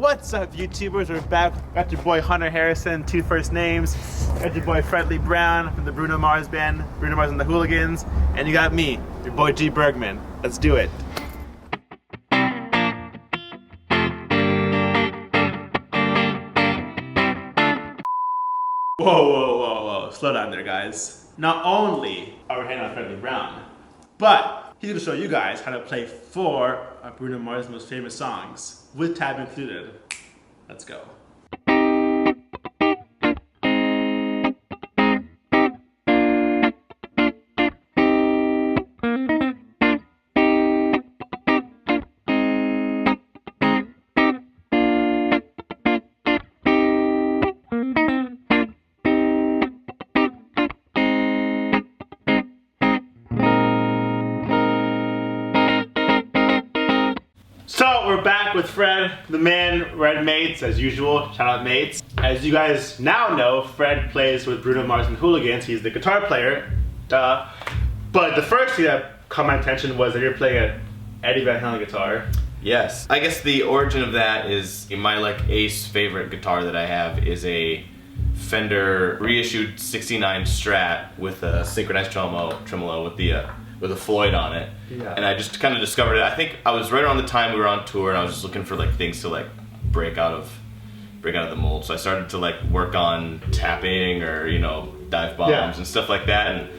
What's up, YouTubers? We're back. Got your boy Hunter Harrison, two first names. Got your boy Phredley Brown from the Bruno Mars band, Bruno Mars and the Hooligans. And you got me, your boy G Bergman. Let's do it. Whoa. Slow down there, guys. Not only are we hanging on Phredley Brown, but he's gonna show you guys how to play 4 of Bruno Mars' most famous songs, with tab included. Let's go. So we're back with Fred, the man, Red Mates, as usual. Shout out Mates. As you guys now know, Fred plays with Bruno Mars and Hooligans. He's the guitar player, duh. But the first thing that caught my attention was that you're playing an Eddie Van Halen guitar. Yes, I guess the origin of that is my ace favorite guitar that I have is a Fender reissued '69 Strat with a synchronized tremolo with a Floyd on it. Yeah. And I just kind of discovered it. I think I was right around the time we were on tour and I was just looking for things to break out of the mold. So I started to work on tapping or dive bombs and stuff like that, and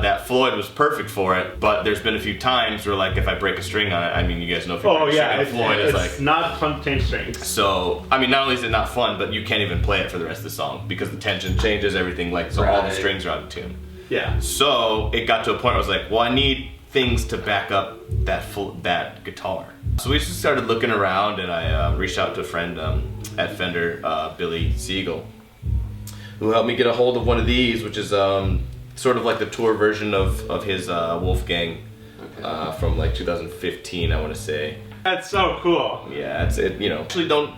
that Floyd was perfect for it. But there's been a few times where if I break a string on it, I mean, you guys know if you break a string on Floyd, it's not fun to change strings. So I mean, not only is it not fun, but you can't even play it for the rest of the song because the tension changes, everything so all the strings are out of tune. Yeah. So it got to a point where I was like, well, I need things to back up that guitar. So we just started looking around, and I reached out to a friend at Fender, Billy Siegel, who helped me get a hold of one of these, which is sort of like the tour version of his Wolfgang from 2015, I want to say. That's so cool. Yeah, actually don't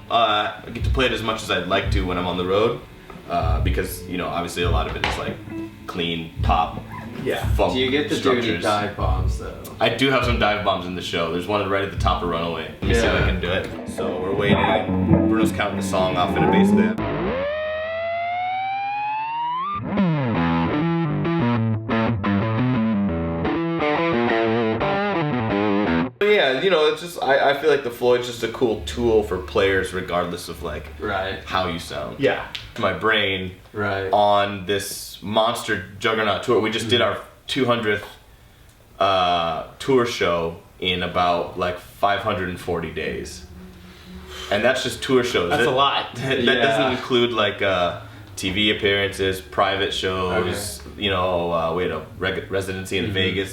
get to play it as much as I'd like to when I'm on the road, because obviously a lot of it is clean pop. Yeah. Funk do you get to structures. do any dive bombs though? I do have some dive bombs in the show. There's one right at the top of Runaway. Let me see if I can do it. So we're waiting. Bruno's counting the song off in a bass dab. Yeah, it's just I feel like the Floyd's just a cool tool for players regardless of how you sound. Yeah. My brain on this monster juggernaut tour. We just did our 200th tour show in about 540 540 and that's just tour shows. That's a lot. That doesn't include TV appearances, private shows. We had a residency in Vegas.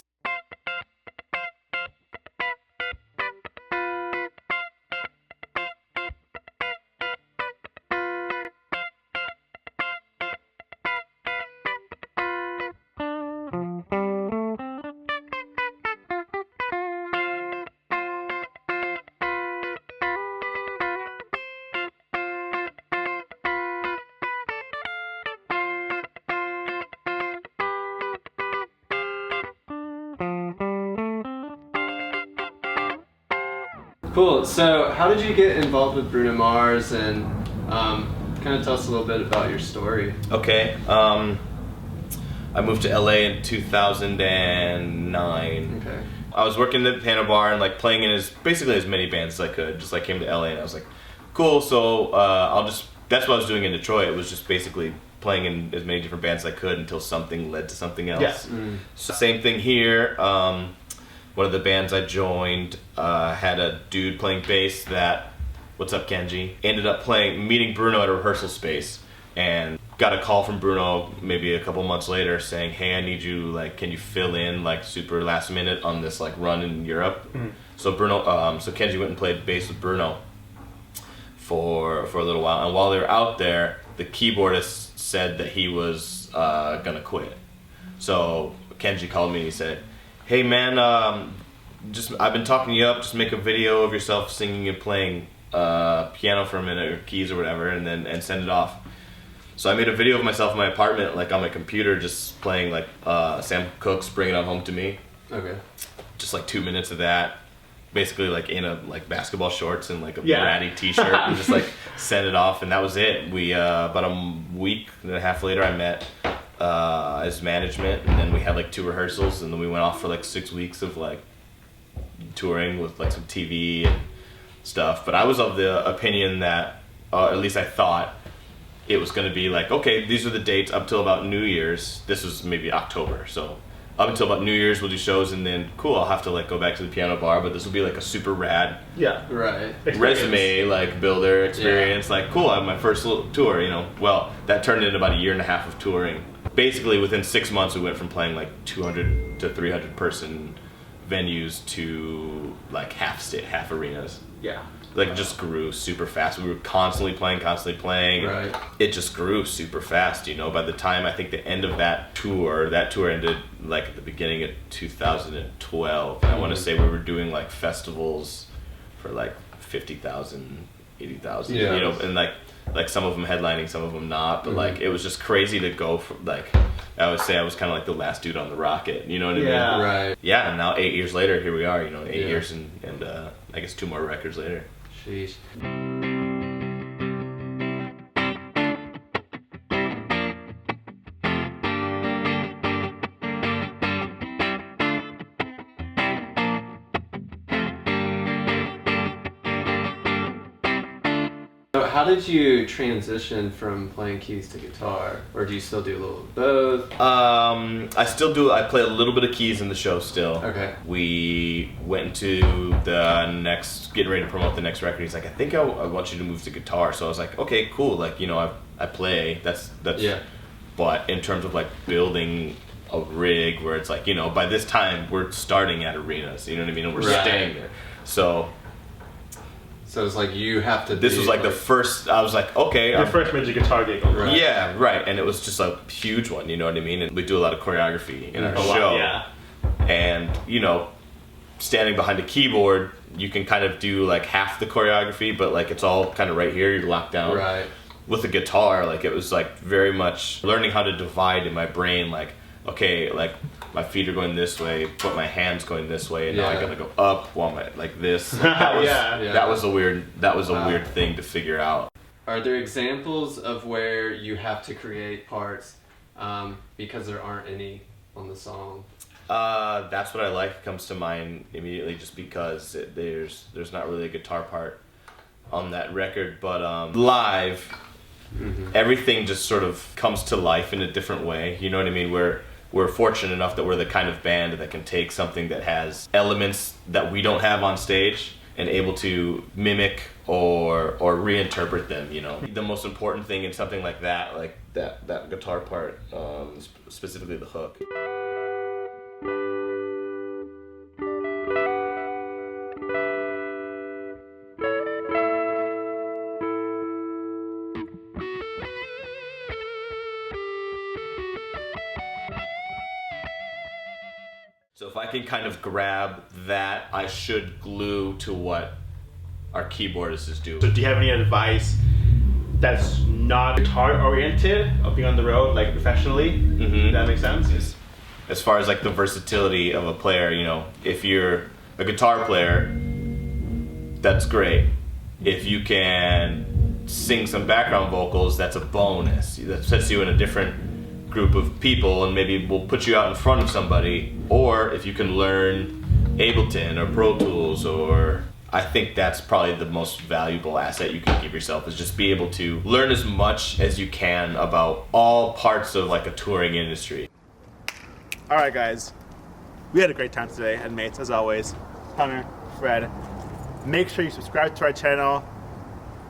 Cool. So how did you get involved with Bruno Mars, and kind of tell us a little bit about your story? Okay. I moved to LA in 2009. Okay. I was working at the piano bar and playing in basically as many bands as I could. Just came to LA and I was like, cool. So that's what I was doing in Detroit. It was just basically playing in as many different bands as I could until something led to something else. Yeah. So same thing here. One of the bands I joined had a dude playing bass that, what's up Kenji, ended up meeting Bruno at a rehearsal space, and got a call from Bruno maybe a couple months later saying, hey, I need you, can you fill in super last minute on this run in Europe? So Kenji went and played bass with Bruno for a little while, and while they were out there, the keyboardist said that he was gonna quit. So Kenji called me and he said, hey man, I've been talking you up, just make a video of yourself singing and playing piano for a minute, or keys or whatever, and send it off. So I made a video of myself in my apartment, on my computer, just playing Sam Cooke's Bring It On Home to Me. Okay. Just 2 minutes of that. basically like in a like basketball shorts and like a Yeah. ratty t-shirt and just like sent it off, and that was it. We about a week and a half later I met as management, and then we had like 2 rehearsals, and then we went off for like 6 weeks of like touring with like some TV and stuff. But I was of the opinion that at least I thought it was going to be like, okay, these are the dates up till about New Year's. This was maybe October, so up until about New Year's we'll do shows, and then cool, I'll have to like go back to the piano bar, but this will be like a super rad Yeah. Right. resume like builder experience. Like cool, I have my first little tour, you know. Well, that turned into about a year and a half of touring. Basically within 6 months we went from playing like 200 to 300 person venues to like half arenas. Yeah. Like it just grew super fast. We were constantly playing. Right. It just grew super fast, you know. By the time I think the end of that tour ended like at the beginning of 2012. And I want to say we were doing like festivals for like 50,000, 80,000, Yeah. you know, and like some of them headlining, some of them not. But like it was just crazy to go from like, I would say I was kind of like the last dude on the rocket, you know what I Yeah. mean? Right. Yeah, and now 8 years later, here we are, you know, 8 Yeah. years and I guess 2 more records later. Sheesh. So how did you transition from playing keys to guitar, or do you still do a little of both? I still do. I play a little bit of keys in the show still. Okay. We went into the getting ready to promote the next record. He's like, I think I want you to move to guitar. So I was like, okay, cool. Like, you know, I play. That's. Yeah. But in terms of like building a rig where it's like, you know, by this time we're starting at arenas. You know what I mean? And we're Right. staying there. So it's like you have to. this was like the first. I was like, okay. Your first major guitar gig on the road. Yeah, right. And it was just a huge one, you know what I mean? And we do a lot of choreography in our A lot, show. yeah. And, you know, standing behind a keyboard, you can kind of do like half the choreography, but like it's all kind of right here, you're locked down. Right. With a guitar, like it was like very much learning how to divide in my brain, like, okay, like my feet are going this way, but my hands going this way, and now I Yeah. gotta go up while my like this. That was, Yeah. that was a weird Wow. weird thing to figure out. Are there examples of where you have to create parts because there aren't any on the song? That's what I like comes to mind immediately, just because there's not really a guitar part on that record, but live, everything just sort of comes to life in a different way. You know what I mean? We're fortunate enough that we're the kind of band that can take something that has elements that we don't have on stage and able to mimic or reinterpret them, you know. The most important thing in something like that guitar part, specifically the hook. So if I can kind of grab that, I should glue to what our keyboardist is doing. So do you have any advice that's not guitar oriented of being on the road, like professionally? Mhm. That makes sense? As far as like the versatility of a player, you know, if you're a guitar player, that's great. If you can sing some background vocals, that's a bonus. That sets you in a different group of people and maybe will put you out in front of somebody. Or if you can learn Ableton or Pro Tools, or I think that's probably the most valuable asset you can give yourself, is just be able to learn as much as you can about all parts of like a touring industry. All right, guys. We had a great time today at Mates, as always. Hunter, Fred. Make sure you subscribe to our channel.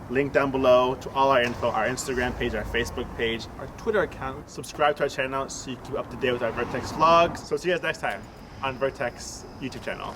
Link down below to all our info, our Instagram page, our Facebook page, our Twitter account. Subscribe to our channel so you keep up to date with our Vertex vlogs. So see you guys next time on Vertex YouTube channel.